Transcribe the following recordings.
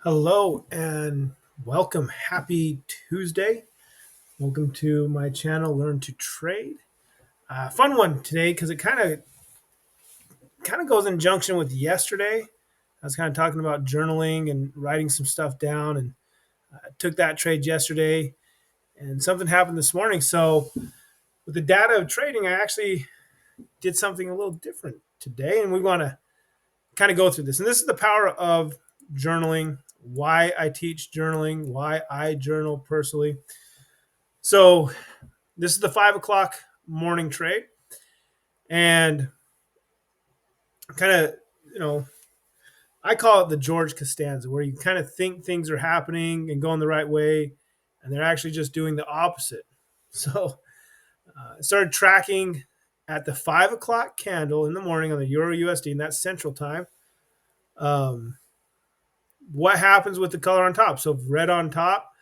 Hello and welcome. Happy Tuesday. Welcome to my channel, Learn to Trade. Fun one today because it kind of goes in junction with yesterday. I was kind of talking about journaling and writing some stuff down, and I took that trade yesterday, and something happened this morning. So with the data of trading, I actually did something a little different today, and we want to kind of go through this. And this is the power of journaling. Why I teach journaling, why I journal personally. So this is the 5 o'clock morning trade, and kind of, you know, I call it the George Costanza, where you kind of think things are happening and going the right way, and they're actually just doing the opposite. So I started tracking at the 5 o'clock candle in the morning on the Euro USD, and that's Central Time. Um, what happens with the color on top? So red on top,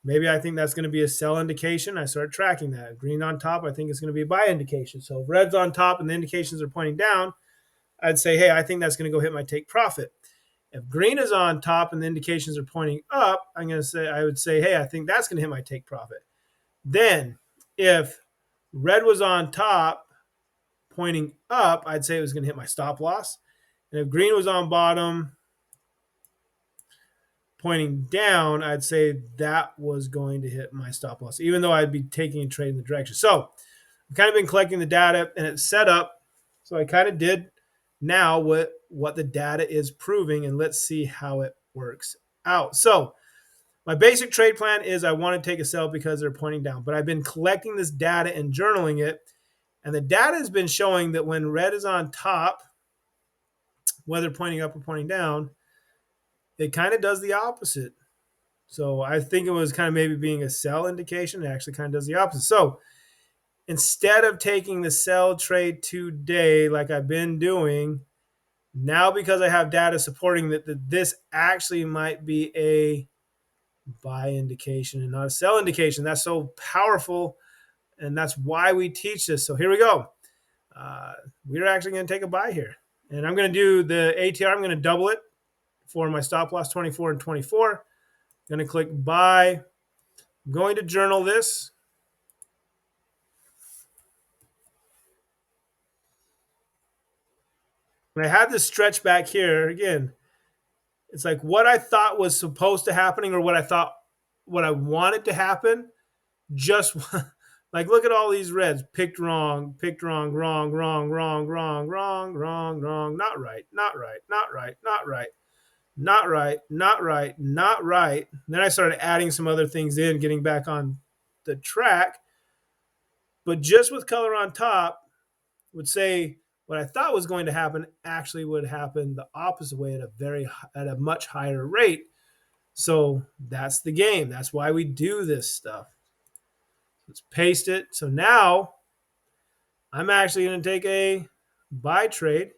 maybe I think that's going to be a sell indication. I start tracking that. Green on top, I think it's going to be a buy indication. So if red's on top and the indications are pointing down, I'd say, hey, I think that's going to go hit my take profit. If green is on top and the indications are pointing up, I would say, hey, I think that's going to hit my take profit. Then if red was on top pointing up, I'd say it was going to hit my stop loss. And if green was on bottom pointing down, I'd say that was going to hit my stop loss, even though I'd be taking a trade in the direction. So I've kind of been collecting the data and it's set up. So I kind of did now what the data is proving, and let's see how it works out. So my basic trade plan is I want to take a sell because they're pointing down, but I've been collecting this data and journaling it. And the data has been showing that when red is on top, whether pointing up or pointing down, it kind of does the opposite. So I think it was kind of maybe being a sell indication. It actually kind of does the opposite. So instead of taking the sell trade today, like I've been doing, now because I have data supporting that this actually might be a buy indication and not a sell indication. That's so powerful, and that's why we teach this. So here we go. We're actually going to take a buy here, and I'm going to do the ATR. I'm going to double it for my stop loss 24 and 24. I'm going to click buy. I'm going to journal this. And I had this stretch back here again. It's like what I thought was supposed to happening, or what I wanted to happen, just like look at all these reds. Picked wrong, wrong, not right, not right, not right, not right, not right, not right, not right. And then I started adding some other things in, getting back on the track. But just with color on top, would say what I thought was going to happen actually would happen the opposite way at a much higher rate. So that's the game. That's why we do this stuff. Let's paste it. So now I'm actually going to take a buy trade.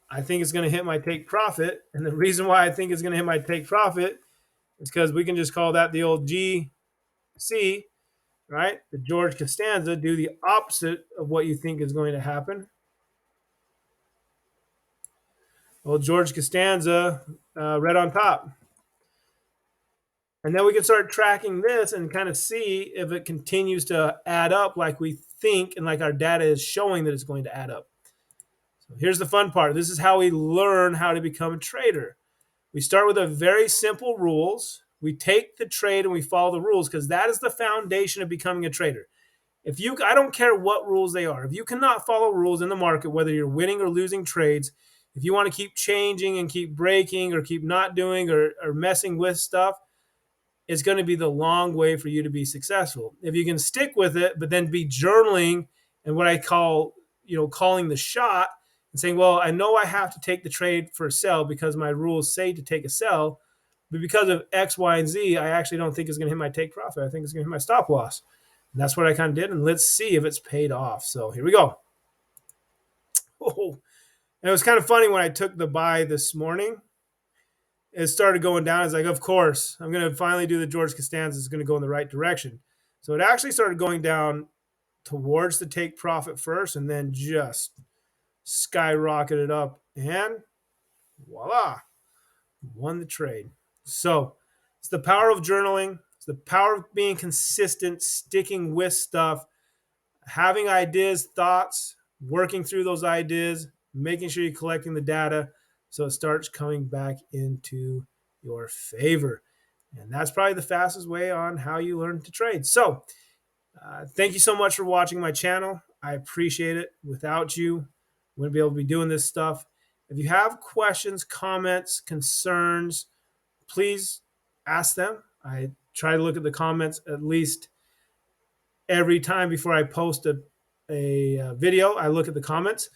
I think it's going to hit my take profit. And the reason why I think it's going to hit my take profit is because we can just call that the old GC, right? The George Costanza, do the opposite of what you think is going to happen. Well, George Costanza, red on top. And then we can start tracking this and kind of see if it continues to add up like we think and like our data is showing that it's going to add up. So here's the fun part. This is how we learn how to become a trader. We start with a very simple rules. We take the trade and we follow the rules because that is the foundation of becoming a trader. I don't care what rules they are. If you cannot follow rules in the market, whether you're winning or losing trades, if you want to keep changing and keep breaking or keep not doing or messing with stuff, it's going to be the long way for you to be successful. If you can stick with it, but then be journaling and what I call, calling the shot and saying, well, I know I have to take the trade for a sell because my rules say to take a sell, but because of X, Y, and Z, I actually don't think it's going to hit my take profit. I think it's going to hit my stop loss. And that's what I kind of did. And let's see if it's paid off. So here we go. Oh, and it was kind of funny when I took the buy this morning. It started going down. It's like, of course, I'm going to finally do the George Costanza. It's going to go in the right direction. So it actually started going down towards the take profit first and then just skyrocketed up. And voila, won the trade. So it's the power of journaling. It's the power of being consistent, sticking with stuff, having ideas, thoughts, working through those ideas, making sure you're collecting the data so it starts coming back into your favor. And that's probably the fastest way on how you learn to trade. So thank you so much for watching my channel. I appreciate it. Without you, wouldn't be able to be doing this stuff. If you have questions, comments, concerns, please ask them. I try to look at the comments at least every time before I post a video. I look at the comments.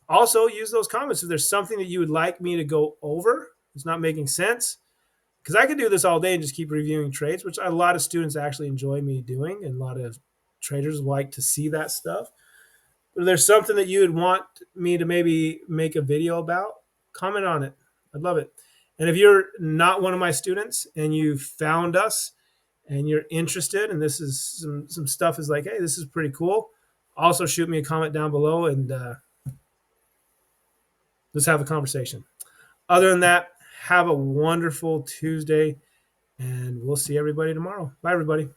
Also, use those comments if there's something that you would like me to go over. It's not making sense, because I could do this all day and just keep reviewing trades, which a lot of students actually enjoy me doing, and a lot of traders like to see that stuff. But if there's something that you would want me to maybe make a video about, comment on it. I'd love it. And if you're not one of my students and you found us and you're interested, and this is some stuff is like, hey, this is pretty cool, also shoot me a comment down below, and let's have a conversation. Other than that, have a wonderful Tuesday, and we'll see everybody tomorrow. Bye, everybody.